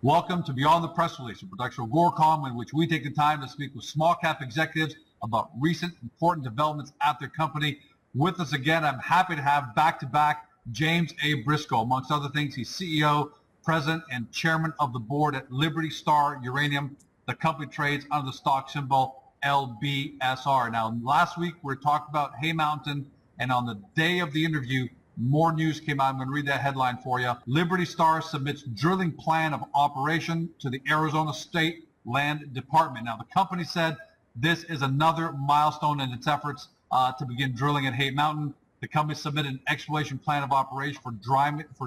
Welcome to Beyond the Press Release, a production of Gorcom, in which we take the time to speak with small cap executives about recent important developments at their company. With us again, I'm happy to have back-to-back James A. Briscoe. Amongst other things, he's CEO, president, and chairman of the board at Liberty Star Uranium. The company trades under the stock symbol LBSR. Now, last week we talked about Hay Mountain, and on the day of the interview, more news came out. I'm going to read that headline for you. Liberty Star submits drilling plan of operation to the Arizona State Land Department. Now, the company said this is another milestone in its efforts to begin drilling at Hay Mountain. The company submitted an exploration plan of operation for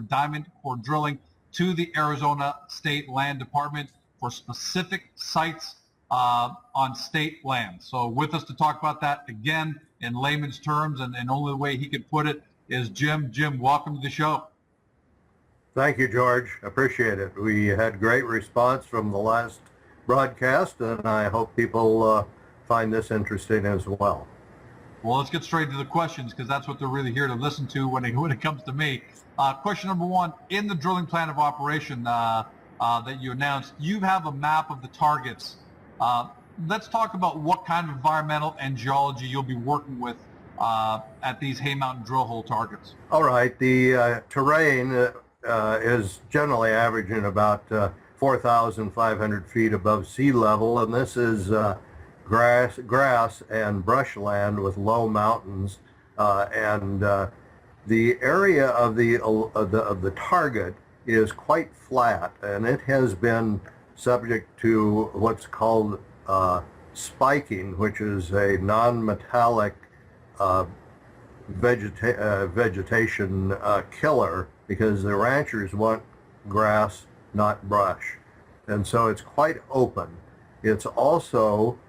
diamond core drilling to the Arizona State Land Department for specific sites on state land. So with us to talk about that, again, in layman's terms, and only the way he could put it, is Jim. Jim, welcome to the show. Thank you, George. Appreciate it. We had great response from the last broadcast, and I hope people find this interesting as well. Well, let's get straight to the questions, because that's what they're really here to listen to when it comes to me. Question number one, in the drilling plan of operation that you announced, you have a map of the targets. Let's talk about what kind of environmental and geology you'll be working with at these Hay Mountain drill hole targets. All right. The terrain is generally averaging about 4,500 feet above sea level, and this is grass and brushland with low mountains, and the area of the target is quite flat, and it has been subject to what's called spiking, which is a non-metallic vegetation killer, because the ranchers want grass, not brush, and so it's quite open. It's also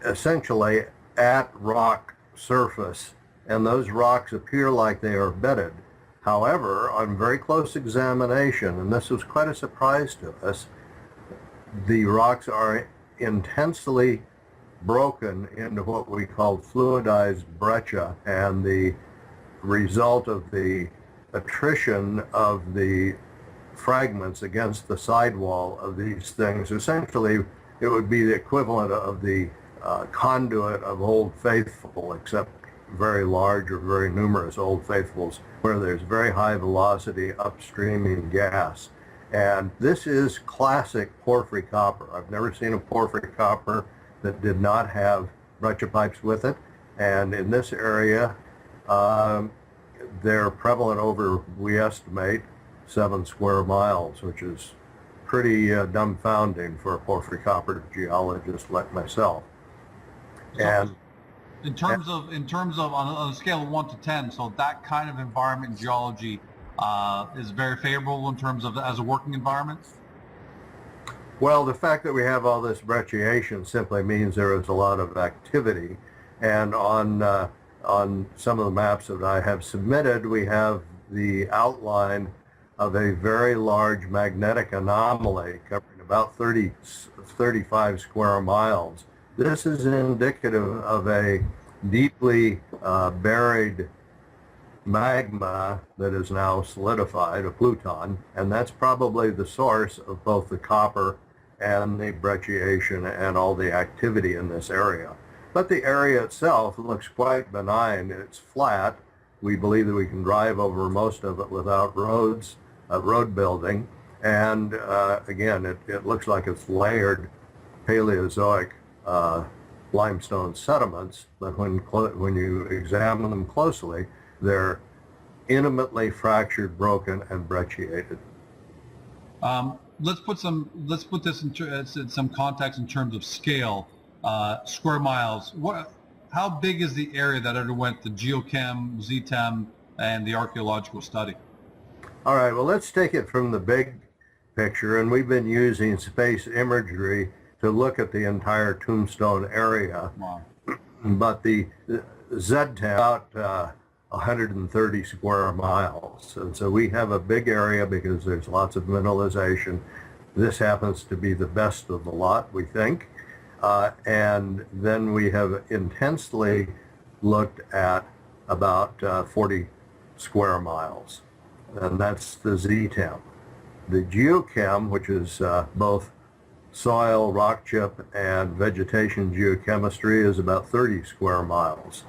essentially at rock surface, and those rocks appear like they are bedded. However, on very close examination, and this was quite a surprise to us, the rocks are intensely broken into what we call fluidized breccia, and the result of the attrition of the fragments against the sidewall of these things, essentially it would be the equivalent of the conduit of Old Faithful, except very large or very numerous Old Faithfuls, where there's very high velocity upstreaming gas. And this is classic porphyry copper. I've never seen a porphyry copper that did not have breccia pipes with it. And in this area, they're prevalent over, we estimate, 7 square miles, which is pretty dumbfounding for a porphyry copper geologist like myself. And in terms of on a scale of 1 to 10, so that kind of environment and geology is very favorable in terms of as a working environment? Well, the fact that we have all this brecciation simply means there is a lot of activity, and on some of the maps that I have submitted, we have the outline of a very large magnetic anomaly covering about 35 square miles. This is indicative of a deeply buried magma that is now solidified, a pluton, and that's probably the source of both the copper and the brecciation and all the activity in this area. But the area itself looks quite benign. It's flat. We believe that we can drive over most of it without road building, and again, it looks like it's layered Paleozoic limestone sediments, but when you examine them closely, they're intimately fractured, broken, and brecciated. Let's put this in some context in terms of scale, square miles. How big is the area that underwent the geochem, ZTEM, and the archaeological study? All right, well, let's take it from the big picture, and we've been using space imagery to look at the entire Tombstone area. Wow. But the ZTEM about 130 square miles, and so we have a big area because there's lots of mineralization. This happens to be the best of the lot, we think, and then we have intensely looked at about 40 square miles, and that's the ZTEM. The geochem, which is both soil, rock chip, and vegetation geochemistry, is about 30 square miles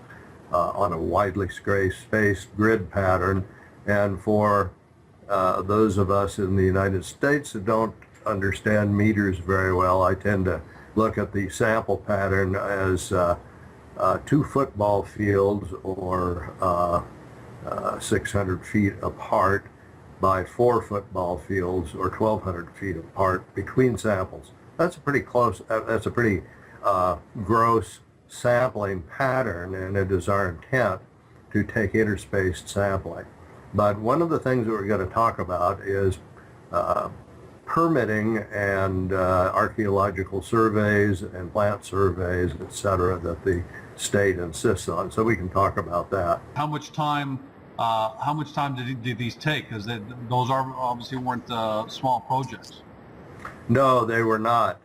on a widely spaced grid pattern. And for those of us in the United States that don't understand meters very well, I tend to look at the sample pattern as 2 football fields, or 600 feet apart, by 4 football fields, or 1,200 feet apart between samples. That's a pretty close, that's a pretty gross sampling pattern, and it is our intent to take interspaced sampling. But one of the things that we're going to talk about is permitting and archaeological surveys and plant surveys, et cetera, that the state insists on. So we can talk about that. How much time did these take? Because those are obviously weren't small projects. No, they were not.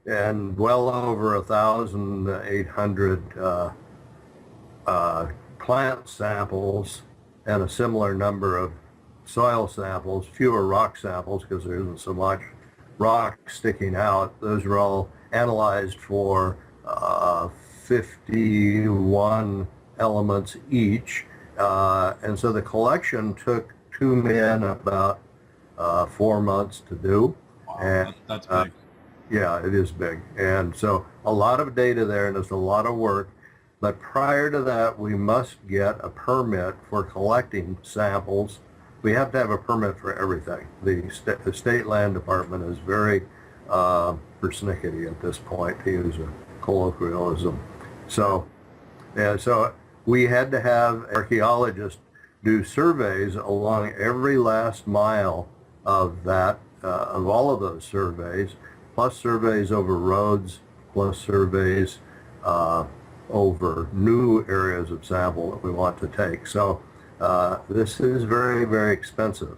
And well over 1,800 plant samples and a similar number of soil samples, fewer rock samples because there isn't so much rock sticking out. Those were all analyzed for 51 elements each. And so the collection took 2 men about 4 months to do. Wow, and that's big. Yeah, it is big. And so a lot of data there, and it's a lot of work. But prior to that, we must get a permit for collecting samples. We have to have a permit for everything. The state land department is very persnickety at this point, to use a colloquialism. So, so we had to have archaeologists do surveys along every last mile of that, of all of those surveys, plus surveys over roads, plus surveys over new areas of sample that we want to take. So this is very, very expensive.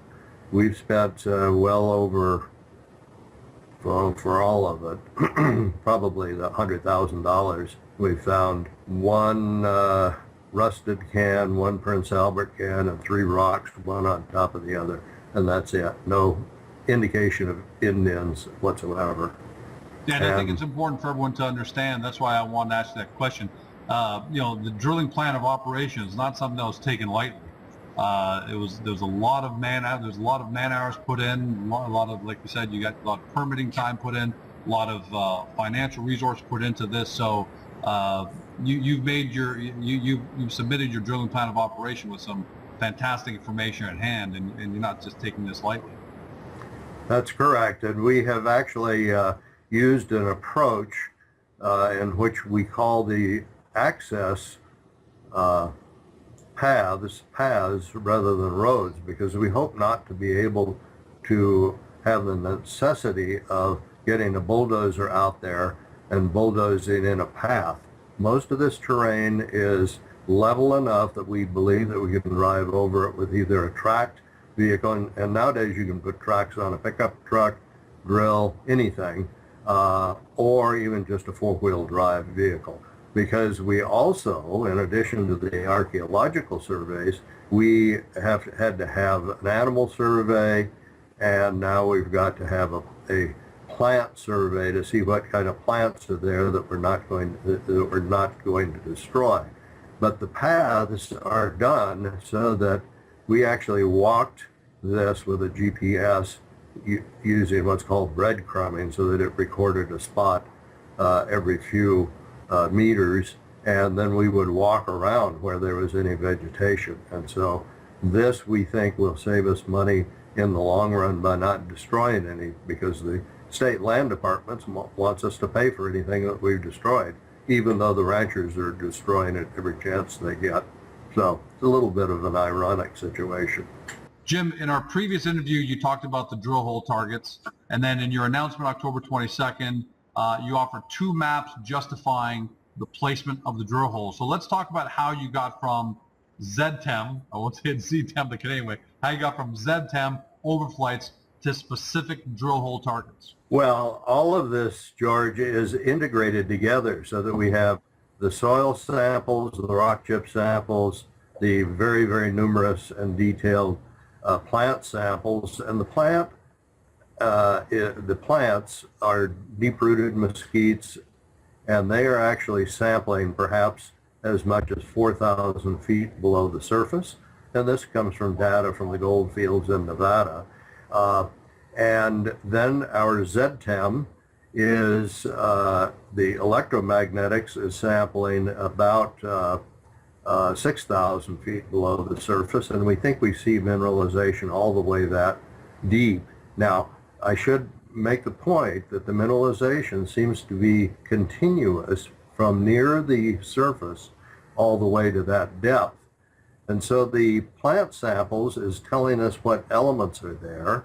We've spent well over, for all of it, probably the $100,000. We found 1 rusted can, 1 Prince Albert can, and 3 rocks, one on top of the other, and that's it. No indication of indents whatsoever. Yeah, and I think it's important for everyone to understand. That's why I wanted to ask that question. You know, the drilling plan of operations is not something that was taken lightly. There was a lot of there's a lot of man hours put in, a lot of, like you said, you got a lot of permitting time put in, a lot of financial resource put into this. So you've submitted your drilling plan of operation with some fantastic information at hand, and you're not just taking this lightly. That's correct, and we have actually used an approach in which we call the access paths rather than roads, because we hope not to be able to have the necessity of getting a bulldozer out there and bulldozing in a path. Most of this terrain is level enough that we believe that we can drive over it with either a tracked vehicle, and nowadays you can put tracks on a pickup truck, drill, anything, or even just a 4-wheel drive vehicle. Because we also, in addition to the archaeological surveys, we had to have an animal survey, and now we've got to have a plant survey to see what kind of plants are there that we're not going to destroy. But the paths are done so that we actually walked this with a GPS using what's called breadcrumbing, so that it recorded a spot every few meters, and then we would walk around where there was any vegetation. And so this, we think, will save us money in the long run by not destroying any, because the state land departments wants us to pay for anything that we've destroyed, even though the ranchers are destroying it every chance they get. So it's a little bit of an ironic situation. Jim, in our previous interview, you talked about the drill hole targets, and then in your announcement October 22nd, you offered 2 maps justifying the placement of the drill holes. So let's talk about how you got from ZTEM, I won't say it's ZTEM, but anyway, how you got from ZTEM overflights to specific drill hole targets. Well, all of this, George, is integrated together so that we have the soil samples, the rock chip samples, the very, very numerous and detailed plant samples. And the plant the plants are deep-rooted mesquites, and they are actually sampling perhaps as much as 4,000 feet below the surface. And this comes from data from the gold fields in Nevada. And then our ZTEM is the electromagnetics is sampling about 6,000 feet below the surface, and we think we see mineralization all the way that deep. Now, I should make the point that the mineralization seems to be continuous from near the surface all the way to that depth. And so the plant samples is telling us what elements are there,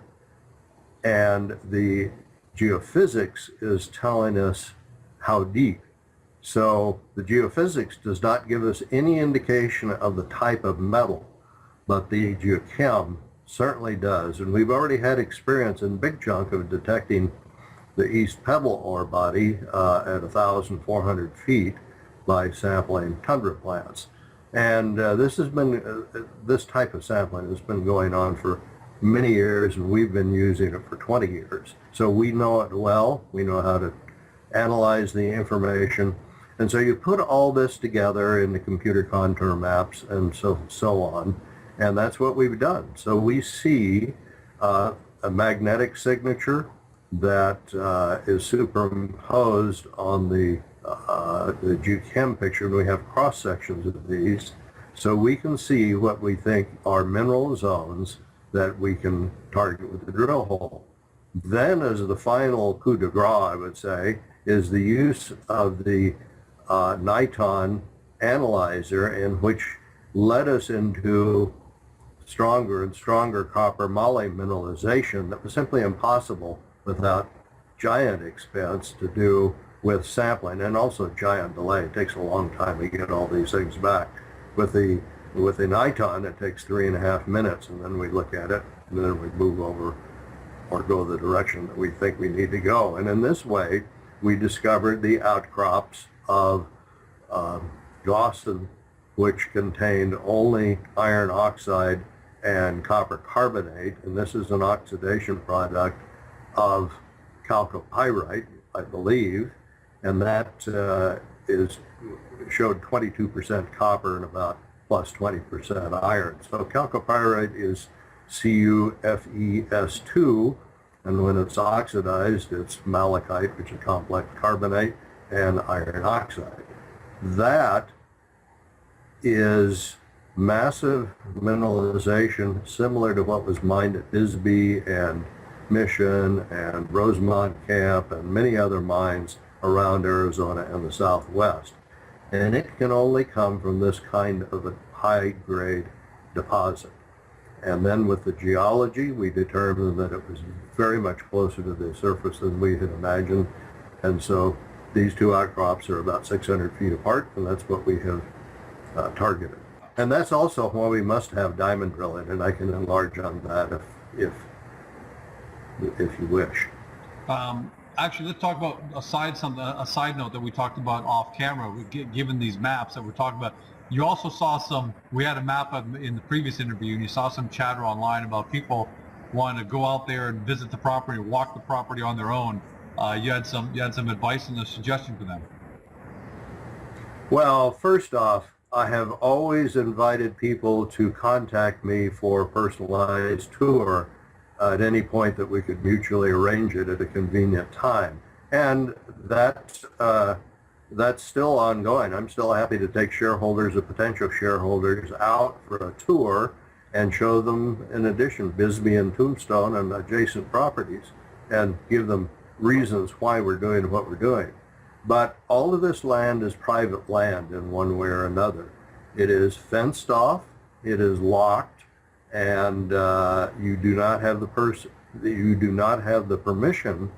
and the geophysics is telling us how deep. So the geophysics does not give us any indication of the type of metal, but the geochem certainly does. And we've already had experience in Big Chunk of detecting the East Pebble ore body at 1,400 feet by sampling tundra plants. And this type of sampling has been going on for many years, and we've been using it for 20 years. So we know it well. We know how to analyze the information. And so you put all this together in the computer contour maps and so on, and that's what we've done. So we see a magnetic signature that is superimposed on the geochem picture, and we have cross sections of these, so we can see what we think are mineral zones that we can target with the drill hole. Then, as the final coup de grace, I would say, is the use of the Niton analyzer, in which led us into stronger and stronger copper moly mineralization that was simply impossible without giant expense to do with sampling, and also giant delay. It takes a long time to get all these things back. With the Niton, it takes 3.5 minutes, and then we look at it, and then we move over or go the direction that we think we need to go. And in this way, we discovered the outcrops of Dawson, which contained only iron oxide and copper carbonate, and this is an oxidation product of chalcopyrite, I believe, and that showed 22% copper and about plus 20% iron. So chalcopyrite is CuFeS2, and when it's oxidized, it's malachite, which is a complex carbonate, and iron oxide. That is massive mineralization similar to what was mined at Bisbee and Mission and Rosemont Camp and many other mines around Arizona and the Southwest. And it can only come from this kind of a high-grade deposit. And then with the geology, we determined that it was very much closer to the surface than we had imagined. And so these two outcrops are about 600 feet apart, and that's what we have targeted. And that's also why we must have diamond drilling, and I can enlarge on that if you wish. Actually, let's talk about a side note that we talked about off camera. Given these maps that we're talking about, you also saw we had a map in the previous interview, and you saw some chatter online about people wanting to go out there and visit the property, walk the property on their own. You had some advice and a suggestion for them. Well, first off, I have always invited people to contact me for a personalized tour at any point that we could mutually arrange it at a convenient time. And that's still ongoing. I'm still happy to take shareholders or potential shareholders out for a tour and show them, in addition, Bisbee and Tombstone and adjacent properties, and give them reasons why we're doing what we're doing. But all of this land is private land in one way or another. It is fenced off, it is locked, and you do not have the permission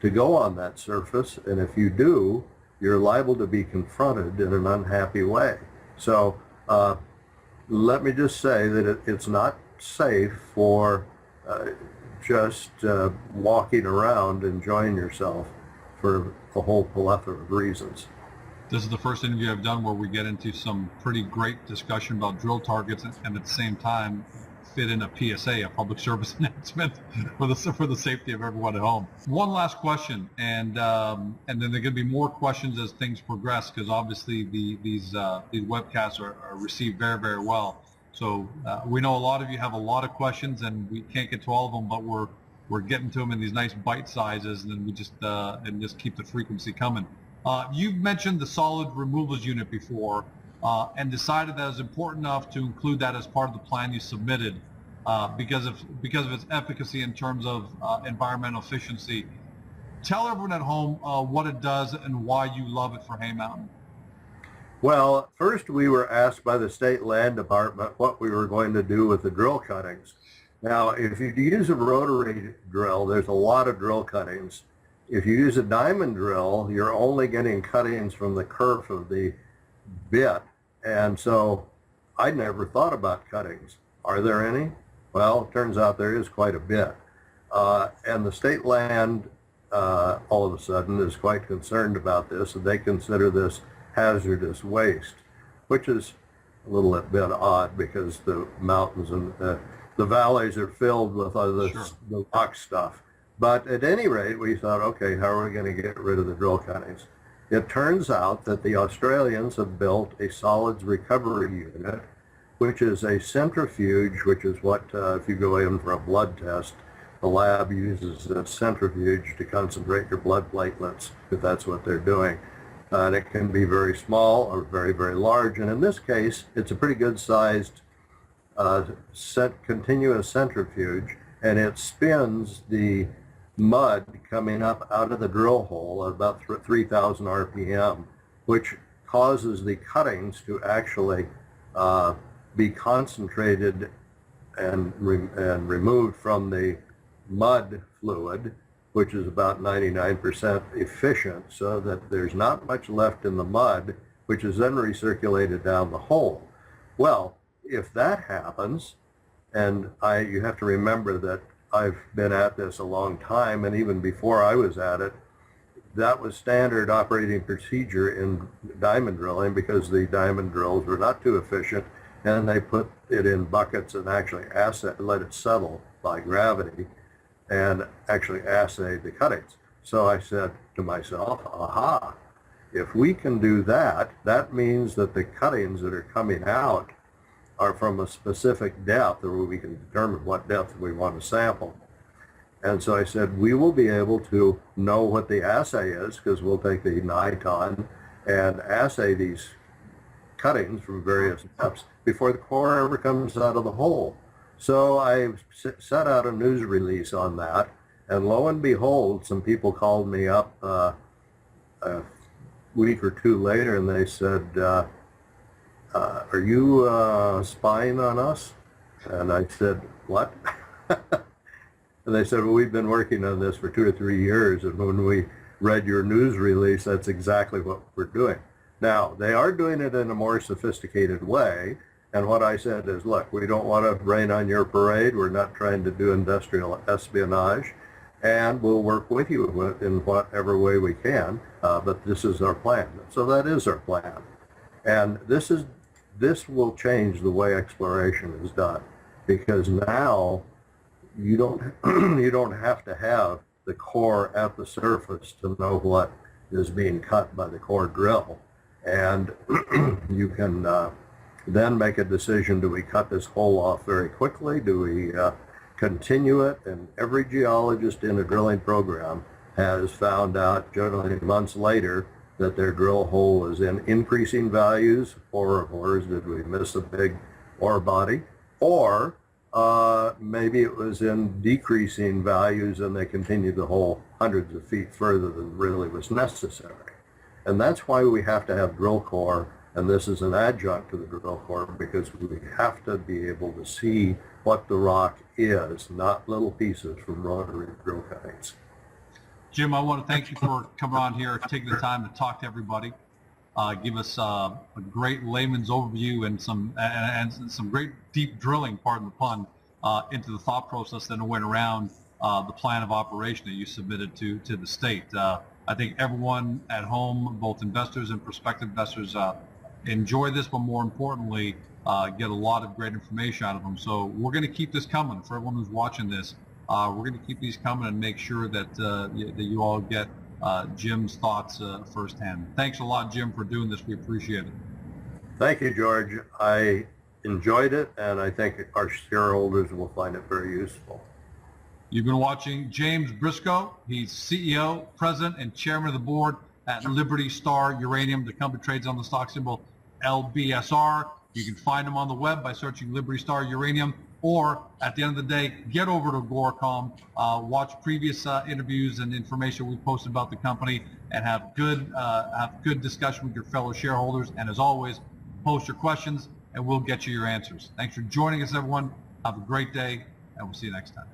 to go on that surface. And if you do, you're liable to be confronted in an unhappy way. So let me just say that it's not safe for just walking around enjoying yourself for a whole plethora of reasons. This is the first interview I've done where we get into some pretty great discussion about drill targets and at the same time fit in a PSA, a public service announcement, for the safety of everyone at home. One last question, and then there are going to be more questions as things progress, because obviously these webcasts are received very, very well. So we know a lot of you have a lot of questions, and we can't get to all of them, but we're getting to them in these nice bite sizes, and then we just keep the frequency coming. You've mentioned the solid removals unit before, and decided that it was important enough to include that as part of the plan you submitted because of its efficacy in terms of environmental efficiency. Tell everyone at home what it does and why you love it for Hay Mountain. Well, first we were asked by the state land department what we were going to do with the drill cuttings. Now, if you use a rotary drill, there's a lot of drill cuttings. If you use a diamond drill, you're only getting cuttings from the kerf of the bit. And so I never thought about cuttings. Are there any? Well, it turns out there is quite a bit. And the state land all of a sudden is quite concerned about this, and they consider this hazardous waste, which is a little bit odd because the mountains and the valleys are filled with all this, Sure, the rock stuff. But at any rate, we thought, okay, how are we going to get rid of the drill cuttings? It turns out that the Australians have built a solids recovery unit, which is a centrifuge, which is what, if you go in for a blood test, the lab uses a centrifuge to concentrate your blood platelets, if that's what they're doing. And it can be very small or very, very large. And in this case, it's a pretty good sized continuous centrifuge, and it spins the mud coming up out of the drill hole at about 3,000 RPM, which causes the cuttings to actually be concentrated and removed from the mud fluid, which is about 99% efficient, so that there's not much left in the mud, which is then recirculated down the hole. Well, if that happens, and you have to remember that I've been at this a long time, and even before I was at it, that was standard operating procedure in diamond drilling, because the diamond drills were not too efficient, and they put it in buckets and actually let it settle by gravity and actually assay the cuttings. So I said to myself, aha, if we can do that, that means that the cuttings that are coming out are from a specific depth, or we can determine what depth we want to sample. And so I said, we will be able to know what the assay is, because we'll take the niton and assay these cuttings from various depths before the core ever comes out of the hole. So I set out a news release on that, and lo and behold, some people called me up a week or two later, and they said, are you spying on us? And I said, what? And they said, well, we've been working on this for 2 or 3 years, and when we read your news release, that's exactly what we're doing. Now, they are doing it in a more sophisticated way, and what I said is, look, we don't want to rain on your parade. We're not trying to do industrial espionage, and we'll work with you in whatever way we can, but this is our plan. So that is our plan. And this will change the way exploration is done, because now you don't have to have the core at the surface to know what is being cut by the core drill, and you can then make a decision: do we cut this hole off very quickly? Do we continue it? And every geologist in a drilling program has found out, generally months later, that their drill hole is in increasing values, or did we miss a big ore body, or maybe it was in decreasing values and they continued the hole hundreds of feet further than really was necessary. And that's why we have to have drill core, and this is an adjunct to the drill core, because we have to be able to see what the rock is, not little pieces from rotary drill cuttings. Jim, I want to thank you for coming on here, taking the time to talk to everybody, give us a great layman's overview and some great deep drilling, pardon the pun, into the thought process that went around the plan of operation that you submitted to the state. I think everyone at home, both investors and prospective investors, enjoy this, but more importantly, get a lot of great information out of them. So we're going to keep this coming for everyone who's watching this. We're going to keep these coming and make sure that that you all get Jim's thoughts firsthand. Thanks a lot, Jim, for doing this. We appreciate it. Thank you, George. I enjoyed it, and I think our shareholders will find it very useful. You've been watching James Briscoe. He's CEO, President, and Chairman of the Board at Liberty Star Uranium. The company trades on the stock symbol LBSR. You can find him on the web by searching Liberty Star Uranium, or at the end of the day, get over to Agoracom, watch previous interviews and information we posted about the company, and have good discussion with your fellow shareholders. And as always, post your questions and we'll get you your answers. Thanks for joining us, everyone. Have a great day, and we'll see you next time.